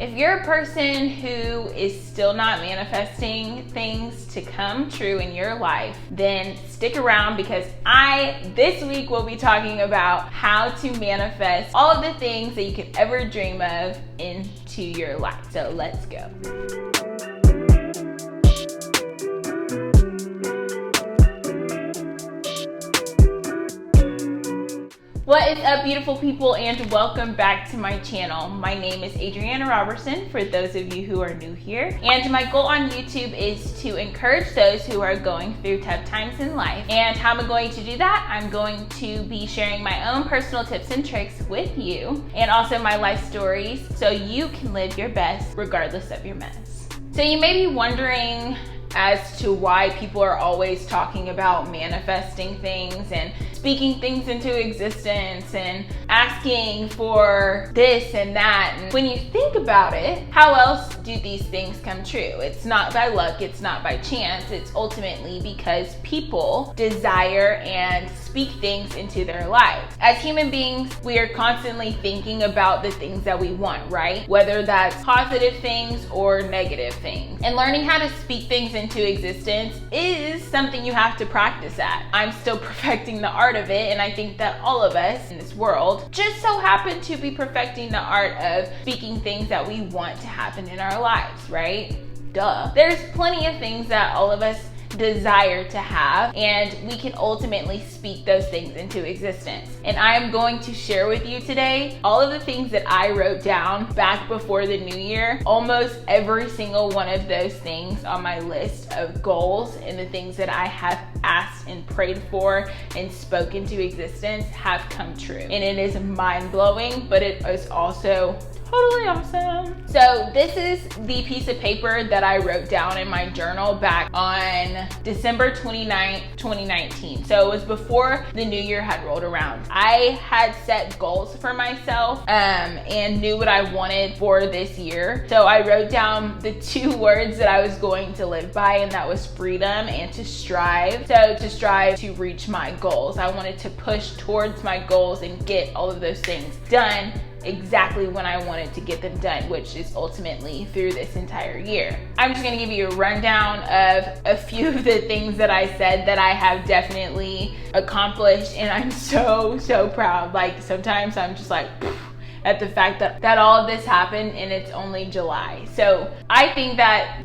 If you're a person who is still not manifesting things to come true in your life, then stick around because this week will be talking about how to manifest all of the things that you could ever dream of into your life. So let's go. What is up, beautiful people, and welcome back to my channel. My name is Adriana Robertson, for those of you who are new here. And my goal on YouTube is to encourage those who are going through tough times in life. And how I'm going to do that? I'm going to be sharing my own personal tips and tricks with you, and also my life stories, so you can live your best regardless of your mess. So you may be wondering as to why people are always talking about manifesting things and speaking things into existence and asking for this and that. And when you think about it, how else do these things come true? It's not by luck, it's not by chance, it's ultimately because people desire and speak things into their lives. As human beings, we are constantly thinking about the things that we want, right? Whether that's positive things or negative things. And learning how to speak things into existence is something you have to practice at. I'm still perfecting the art of it, and I think that all of us in this world just so happen to be perfecting the art of speaking things that we want to happen in our lives, right? Duh. There's plenty of things that all of us desire to have, and we can ultimately speak those things into existence. And I am going to share with you today all of the things that I wrote down back before the new year. Almost every single one of those things on my list of goals and the things that I have asked and prayed for and spoken to existence have come true. And it is mind-blowing, but it is also totally awesome. So this is the piece of paper that I wrote down in my journal back on December 29th, 2019. So it was before the new year had rolled around. I had set goals for myself and knew what I wanted for this year. So I wrote down the two words that I was going to live by, and that was freedom and to strive. So to strive to reach my goals. I wanted to push towards my goals and get all of those things done exactly when I wanted to get them done, which is ultimately through this entire year. I'm just gonna give you a rundown of a few of the things that I said that I have definitely accomplished, and I'm so proud. Like, sometimes I'm just like at the fact that all of this happened and it's only July. So I think that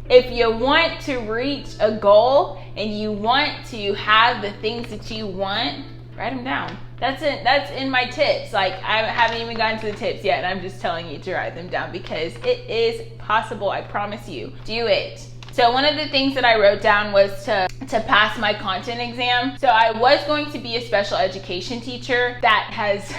if you want to reach a goal and you want to have the things that you want, write them down. That's it. That's in my tips. Like, I haven't even gotten to the tips yet, and I'm just telling you to write them down because it is possible. I promise you. Do it. So one of the things that I wrote down was to pass my content exam. So I was going to be a special education teacher. That has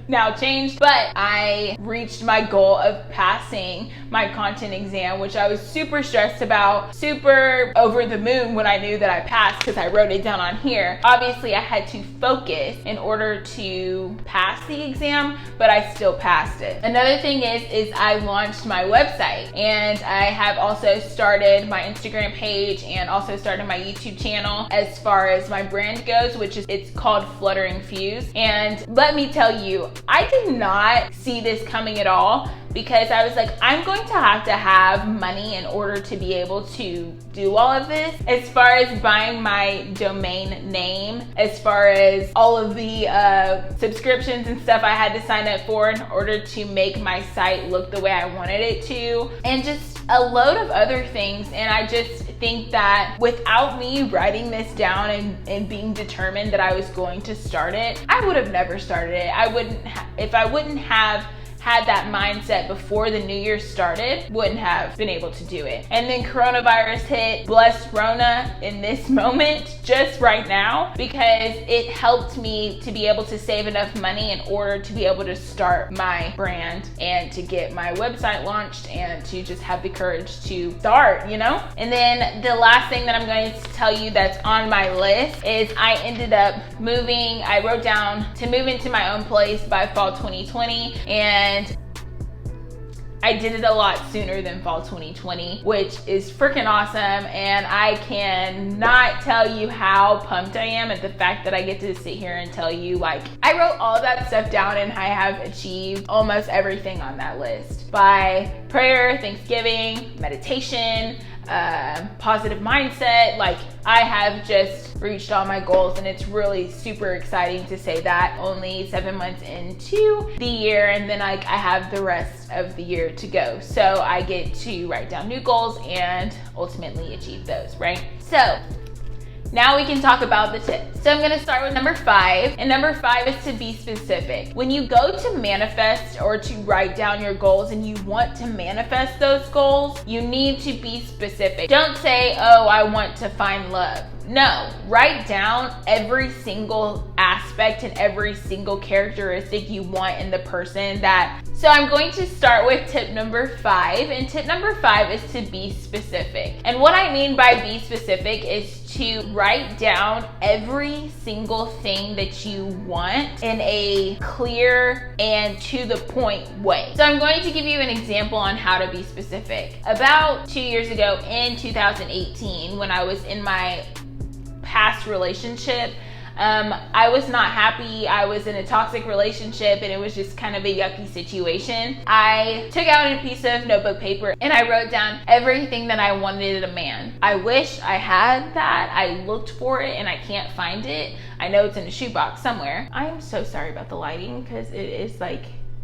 now changed, but I reached my goal of passing my content exam, which I was super stressed about, super over the moon when I knew that I passed because I wrote it down on here. Obviously, I had to focus in order to pass the exam, but I still passed it. Another thing is I launched my website, and I have also started my Instagram page and also started my YouTube channel as far as my brand goes, it's called Fluttering Fuse. And let me tell you, I did not see this coming at all, because I was like, I'm going to have money in order to be able to do all of this. As far as buying my domain name, as far as all of the subscriptions and stuff I had to sign up for in order to make my site look the way I wanted it to, and just a load of other things. And I just think that without me writing this down and being determined that I was going to start it, I would have never started it. If I wouldn't have had that mindset before the new year started, wouldn't have been able to do it. And then coronavirus hit. Bless Rona in this moment, just right now, because it helped me to be able to save enough money in order to be able to start my brand and to get my website launched and to just have the courage to start, you know? And then the last thing that I'm going to tell you that's on my list is I ended up moving. I wrote down to move into my own place by fall 2020, and I did it a lot sooner than fall 2020, which is freaking awesome. And I cannot tell you how pumped I am at the fact that I get to sit here and tell you, like, I wrote all that stuff down and I have achieved almost everything on that list by prayer, Thanksgiving, meditation, positive mindset. Like, I have just reached all my goals, and it's really super exciting to say that only 7 months into the year, and then I have the rest of the year to go. So I get to write down new goals and ultimately achieve those, right? So now we can talk about the tips. So I'm gonna start with number 5, and number 5 is to be specific. When you go to manifest or to write down your goals and you want to manifest those goals, you need to be specific. Don't say, oh, I want to find love. No, write down every single aspect and every single characteristic you want in the person that. So I'm going to start with tip number 5, and tip number 5 is to be specific. And what I mean by be specific is to write down every single thing that you want in a clear and to the point way. So I'm going to give you an example on how to be specific. About 2 years ago in 2018, when I was in my past relationship, I was not happy. I was in a toxic relationship and it was just kind of a yucky situation. I took out a piece of notebook paper and I wrote down everything that I wanted in a man. I wish I had that. I looked for it and I can't find it. I know it's in a shoebox somewhere. I am so sorry about the lighting because it is like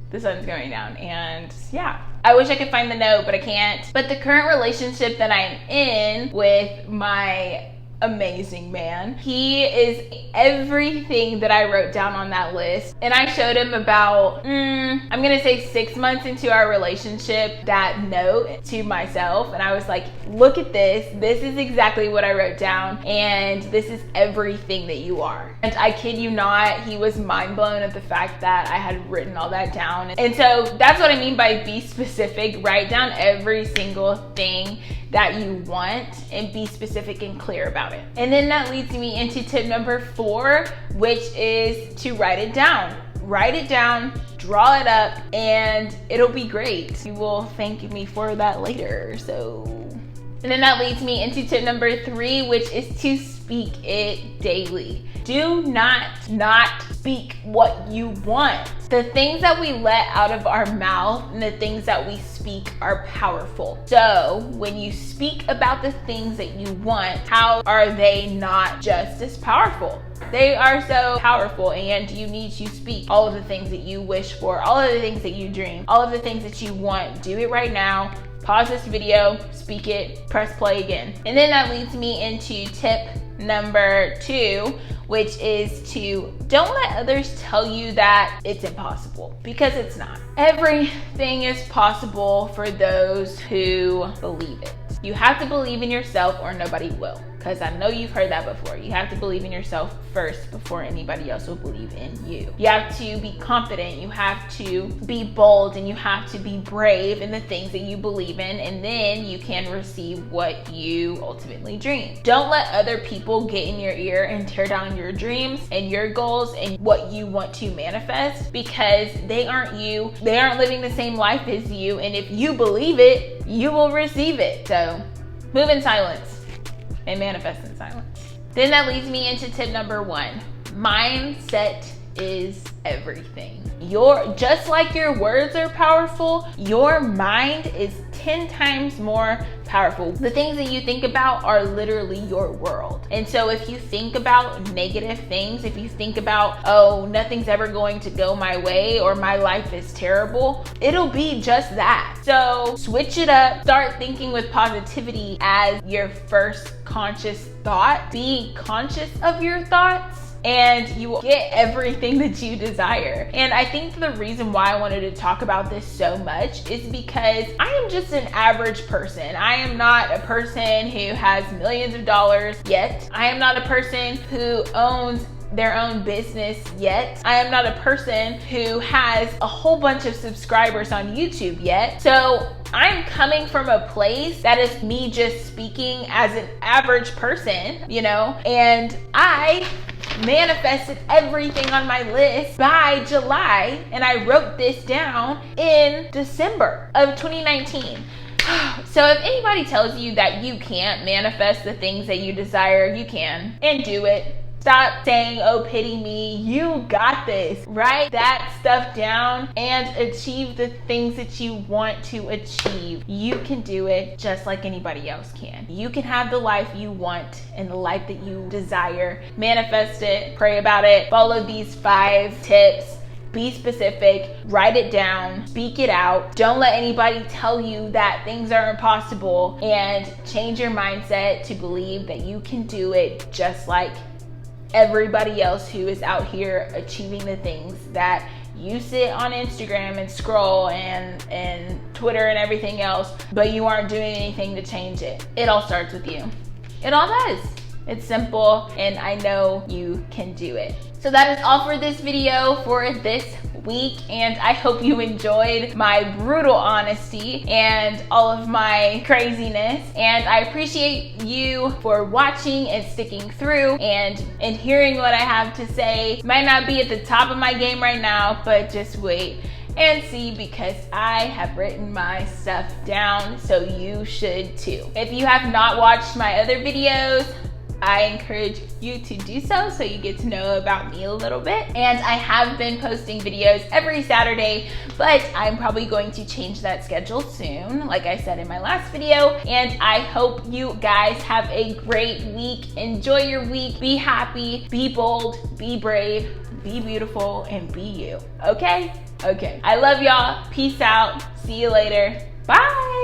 the sun's going down, and yeah. I wish I could find the note, but I can't. But the current relationship that I'm in with my amazing man, he is everything that I wrote down on that list. And I showed him about I'm gonna say 6 months into our relationship that note to myself, and I was like, look at this is exactly what I wrote down, and this is everything that you are. And I kid you not, he was mind blown at the fact that I had written all that down. And so that's what I mean by be specific. Write down every single thing that you want and be specific and clear about it. And then that leads me into tip number 4, which is to write it down. Write it down, draw it up, and it'll be great. You will thank me for that later. And then that leads me into tip number 3, which is to speak it daily. Do not speak what you want. The things that we let out of our mouth and the things that we speak are powerful. So when you speak about the things that you want, how are they not just as powerful? They are so powerful, and you need to speak all of the things that you wish for, all of the things that you dream, all of the things that you want. Do it right now. Pause this video, speak it, press play again. And then that leads me into tip number 2, which is to don't let others tell you that it's impossible, because it's not. Everything is possible for those who believe it. You have to believe in yourself or nobody will. Because I know you've heard that before. You have to believe in yourself first before anybody else will believe in you. You have to be confident, you have to be bold, and you have to be brave in the things that you believe in, and then you can receive what you ultimately dream. Don't let other people get in your ear and tear down your dreams and your goals and what you want to manifest, because they aren't you. They aren't living the same life as you, and if you believe it, you will receive it. So move in silence and manifest in silence. Then that leads me into tip number 1. Mindset is everything. Just like your words are powerful, your mind is 10 times more powerful. The things that you think about are literally your world. And so if you think about negative things, if you think about, oh, nothing's ever going to go my way or my life is terrible, it'll be just that. So switch it up. Start thinking with positivity as your first conscious thought. Be conscious of your thoughts, and you will get everything that you desire. And I think the reason why I wanted to talk about this so much is because I am just an average person. I am not a person who has millions of dollars yet. I am not a person who owns their own business yet. I am not a person who has a whole bunch of subscribers on YouTube yet. So I'm coming from a place that is me just speaking as an average person, you know, and I manifested everything on my list by July, and I wrote this down in December of 2019. So if anybody tells you that you can't manifest the things that you desire, you can, and do it. Stop saying, oh, pity me. You got this. Write that stuff down and achieve the things that you want to achieve. You can do it just like anybody else can. You can have the life you want and the life that you desire. Manifest it, pray about it, follow these 5 tips. Be specific, write it down, speak it out. Don't let anybody tell you that things are impossible, and change your mindset to believe that you can do it just like everybody else who is out here achieving the things that you sit on Instagram and scroll and Twitter and everything else, but you aren't doing anything to change it. It all starts with you. It all does. It's simple, and I know you can do it. So that is all for this video for this week, and I hope you enjoyed my brutal honesty and all of my craziness, and I appreciate you for watching and sticking through and hearing what I have to say. Might not be at the top of my game right now, but just wait and see, because I have written my stuff down, so you should too. If you have not watched my other videos, I encourage you to do so you get to know about me a little bit. And I have been posting videos every Saturday, but I'm probably going to change that schedule soon, like I said in my last video. And I hope you guys have a great week. Enjoy your week. Be happy, be bold, be brave, be beautiful, and be you. Okay? Okay. I love y'all. Peace out. See you later. Bye.